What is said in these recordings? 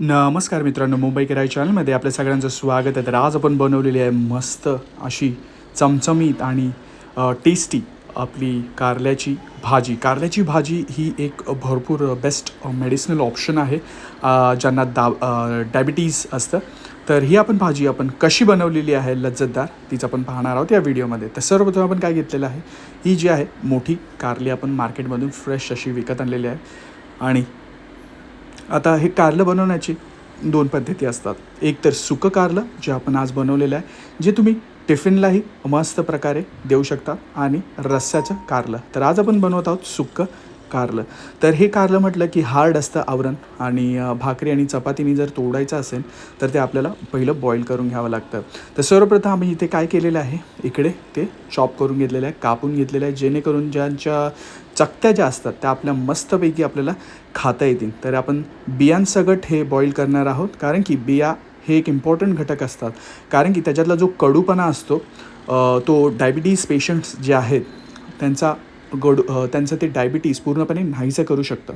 नमस्कार मित्रांनो, मुंबई किराय चॅनलमध्ये आपल्या सगळ्यांचं स्वागत आहे. तर आज आपण बनवलेली आहे मस्त अशी चमचमीत आणि टेस्टी आपली कारल्याची भाजी. कारल्याची भाजी ही एक भरपूर बेस्ट मेडिसिनल ऑप्शन आहे ज्यांना डायबिटीज असतं. तर ही भाजी आपण कशी बनवलेली आहे लज्जतदार तीच आपण पाहणार आहोत या व्हिडिओमध्ये. तर सर्वप्रथम आपण काय घेतलेलं आहे, ही जी आहे मोठी कारली आपण मार्केटमधून फ्रेश अशी विकत आणलेली आहे. आणि आता हे कारलं बनवण्याची दोन पद्धती असतात. एक तर सुकं कारलं जे आपण आज बनवलेलं आहे, जे तुम्ही टिफिनलाही मस्त प्रकारे देऊ शकता, आणि रस्स्याचं कारलं. तर आज आपण बनवत आहोत सुकं कारलं. तर हे कारलं म्हटलं की हार्ड असतं आवरण, आणि भाकरी आणि चपातीने जर तोडायचं असेल तर ते आपल्याला पहिलं बॉईल करून घ्यावं लागतं. तर सर्वप्रथम आम्ही इथे काय केलेलं आहे, इकडे ते चॉप करून घेतलेलं आहे, कापून घेतलेलं आहे, जेणेकरून ज्यांच्या चकत्या ज्या असतात त्या आपल्या मस्तपैकी आपल्याला खाता येतील. तर आपण बियांसकट हे बॉईल करणार आहोत, कारण की बिया हे एक इम्पॉर्टंट घटक असतात. कारण की त्याच्यातला जो कडूपणा असतो तो डायबिटीज पेशंट्स जे आहेत त्यांचं ते डायबिटीज पूर्णपणे नाहीसं करू शकतं.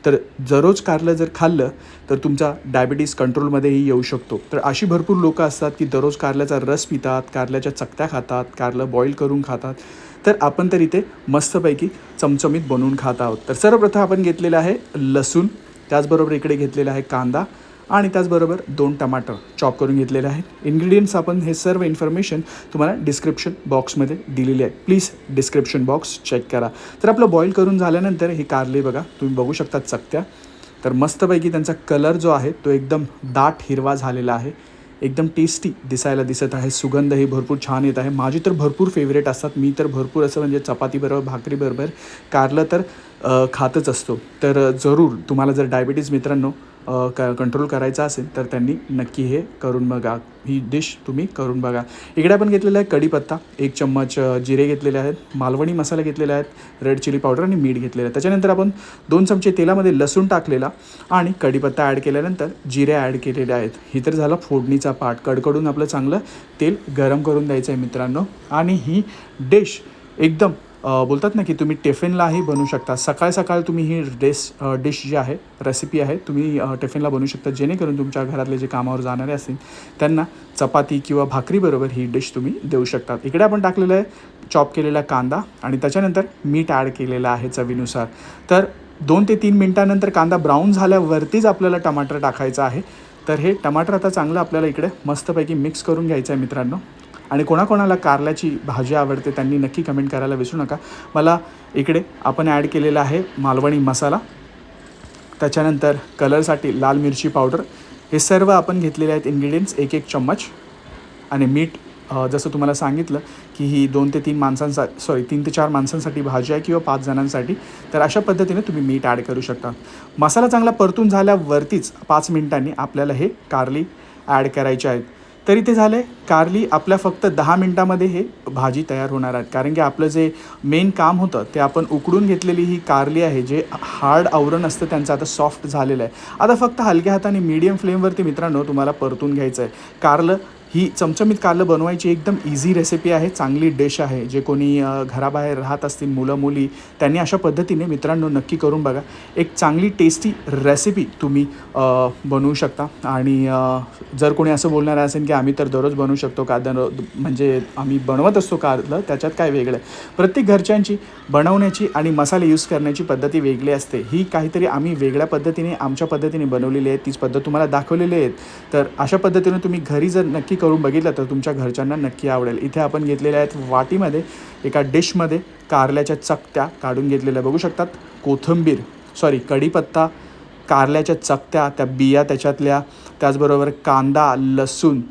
तर दररोज कारलं जर खाल्लं तर तुमचा डायबिटीज कंट्रोलमध्येही येऊ शकतो. तर अशी भरपूर लोकं असतात की दररोज कारल्याचा रस पितात, कारल्याच्या चकत्या खातात, कारलं बॉईल करून खातात. तर आपण तर इथे मस्तपैकी चमचमीत बनवून खात आहोत. तर सर्वप्रथम आपण घेतलेलं आहे लसूण, त्याचबरोबर इकडे घेतलेला आहे कांदा, आणि त्याचबरोबर 2 टमाटर चॉप करून घेतलेले आहेत. इन्ग्रेडियंट्स आपण हे सर्व इन्फॉर्मेशन तुम्हाला डिस्क्रिप्शन बॉक्समध्ये दिलेली आहे. प्लीज डिस्क्रिप्शन बॉक्स चेक करा. तर आपलं बॉईल करून झाल्यानंतर हे कारले बघा, तुम्ही बघू शकता चकत्या. तर मस्तपैकी त्यांचा कलर जो आहे तो एकदम दाट हिरवा झालेला आहे, एकदम टेस्टी दिसायला दिसत आहे. सुगंधही भरपूर छान येत आहे. माझी तर भरपूर फेवरेट असतात. मी तर भरपूर असं म्हणजे चपातीबरोबर भाकरीबरोबर कारलं तर खातच असतो. तर जरूर तुम्हाला जर डायबिटीज मित्रांनो कंट्रोल करायचा असेल तर त्यांनी नक्की हे करून बघा, ही डिश तुम्ही करून बघा. इकडे आपण घेतलेला आहे कढीपत्ता, 1 चम्मच जिरे घेतलेले आहेत, मालवणी मसाला घेतलेला आहेत, रेड चिली पावडर आणि मीठ घेतलेलं आहे. त्याच्यानंतर आपण 2 चमचे तेलामध्ये लसूण टाकलेला, आणि कढीपत्ता ॲड केल्यानंतर जिरे ॲड केलेले आहेत. ही तर झालं फोडणीचा पार्ट. कडकडून आपलं चांगलं तेल गरम करून द्यायचं आहे मित्रांनो. आणि ही डिश एकदम बोलतात ना की तुम्ही टिफिनलाही बनवू शकता. सकाळ सकाळ तुम्ही ही डिश जी आहे, रेसिपी आहे, तुम्ही टिफिनला बनवू शकता, जेणेकरून तुमच्या घरातले जे कामावर जाणारे असतील त्यांना चपाती किंवा भाकरीबरोबर ही डिश तुम्ही देऊ शकता. इकडे आपण टाकलेलं आहे चॉप केलेला कांदा, आणि त्याच्यानंतर मीठ ॲड केलेलं आहे चवीनुसार. तर 2 ते 3 मिनटानंतर कांदा ब्राऊन झाल्यावरतीच आपल्याला टमाटर टाकायचं आहे. तर हे टमाटर आता चांगलं आपल्याला इकडे मस्तपैकी मिक्स करून घ्यायचं आहे मित्रांनो. आणि कोणाकोणाला कारल्याची भाजी आवडते त्यांनी नक्की कमेंट करायला विसरू नका. मला इकडे आपण ॲड केलेला आहे मालवणी मसाला, त्याच्यानंतर कलरसाठी लाल मिरची पावडर. हे सर्व आपण घेतलेले आहेत इन्ग्रेडियंट्स 1-1 चम्मच. आणि मीठ जसं तुम्हाला सांगितलं की ही 2 ते 4 माणसांसाठी भाजी आहे किंवा 5 जणांसाठी. तर अशा पद्धतीने तुम्ही मीठ ॲड करू शकता. मसाला चांगला परतून झाल्यावरतीच 5 मिनिटांनी आपल्याला हे कारली ॲड करायचे आहेत. तरी ते झालं आहे कारली आपल्या फक्त 10 मिनटामध्ये हे भाजी तयार होणार आहेत. कारण की आपलं जे मेन काम होतं ते आपण उकडून घेतलेली ही कारली आहे, जे हार्ड आवरण असतं त्यांचं आता सॉफ्ट झालेलं आहे. आता फक्त हलक्या हाताने मीडियम फ्लेमवरती मित्रांनो तुम्हाला परतून घ्यायचं आहे. कारलं ही चमचमीत कारलं बनवायची एकदम इझी रेसिपी आहे, चांगली डिश आहे. जे कोणी घराबाहेर राहत असतील मुलं मुली, त्यांनी अशा पद्धतीने मित्रांनो नक्की करून बघा. एक चांगली टेस्टी रेसिपी तुम्ही बनवू शकता. आणि जर कोणी असं बोलणार असेल की आम्ही तर दररोज बनवू शकतो का, म्हणजे आम्ही बनवत असतो कारलं, त्याच्यात काय वेगळं आहे. प्रत्येक घरच्यांची बनवण्याची आणि मसाले यूज करण्याची पद्धती वेगळी असते. ही काहीतरी आम्ही वेगळ्या पद्धतीने आमच्या पद्धतीने बनवलेली आहे, तीच पद्धत तुम्हाला दाखवलेली आहेत. तर अशा पद्धतीने तुम्ही घरी जर नक्की करून बघितलं तर तुमच्या घरच्यांना नक्की आवडेल. इथे आपण घेतलेल्या आहेत वाटीमध्ये एका डिशमध्ये कारल्याच्या चकत्या काढून घेतलेल्या बघू शकतात. कढीपत्ता, कारल्याच्या चकत्या, त्या बिया त्याच्यातल्या, त्याचबरोबर कांदा, लसूण,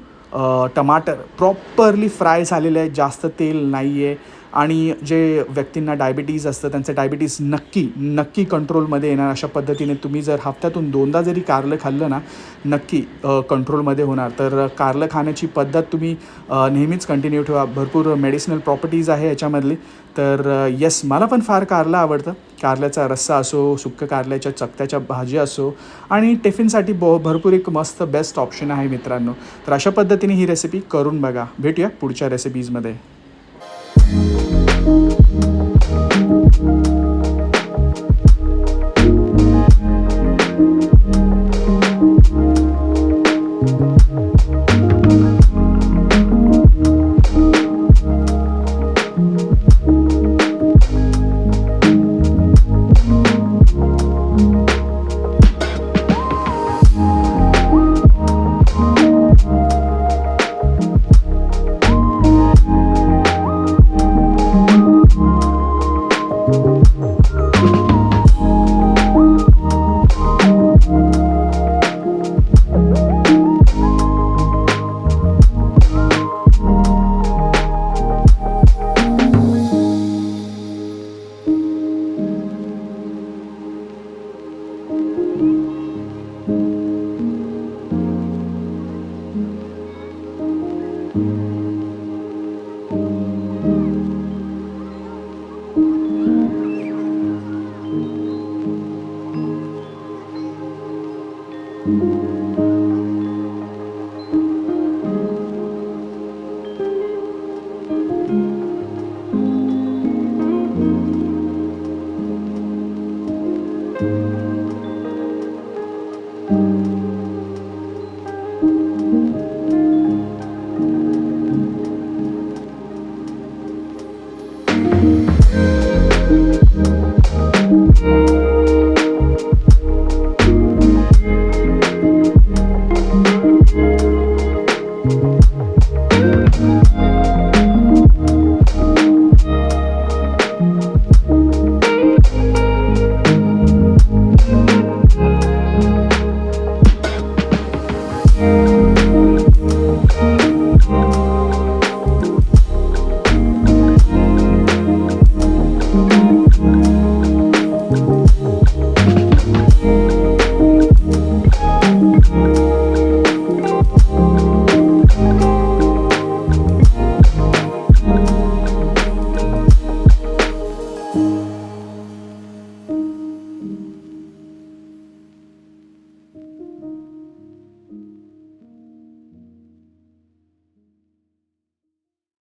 टमाटर प्रॉपरली फ्राय झालेले आहे, जास्त तेल नाही आहे. आणि जे व्यक्तींना डायबिटीज असतं त्यांचं डायबिटीज नक्की कंट्रोलमध्ये येणार. अशा पद्धतीने तुम्ही जर हफ्त्यातून 2दा जरी कारलं खाल्लं ना, नक्की कंट्रोलमध्ये होणार. तर कारलं खाण्याची पद्धत तुम्ही नेहमीच कंटिन्यू ठेवा. भरपूर मेडिसिनल प्रॉपर्टीज आहे याच्यामधली. तर येस, मला पण फार कारलं आवडतं. कारल्याचा रस्सा असो, सुक्क कारल्याच्या चकत्याच्या भाजी असो, आणि टिफिनसाठी भरपूर एक मस्त बेस्ट ऑप्शन आहे मित्रांनो. तर अशा पद्धतीने ही रेसिपी करून बघा. भेटूया पुढच्या रेसिपीजमध्ये.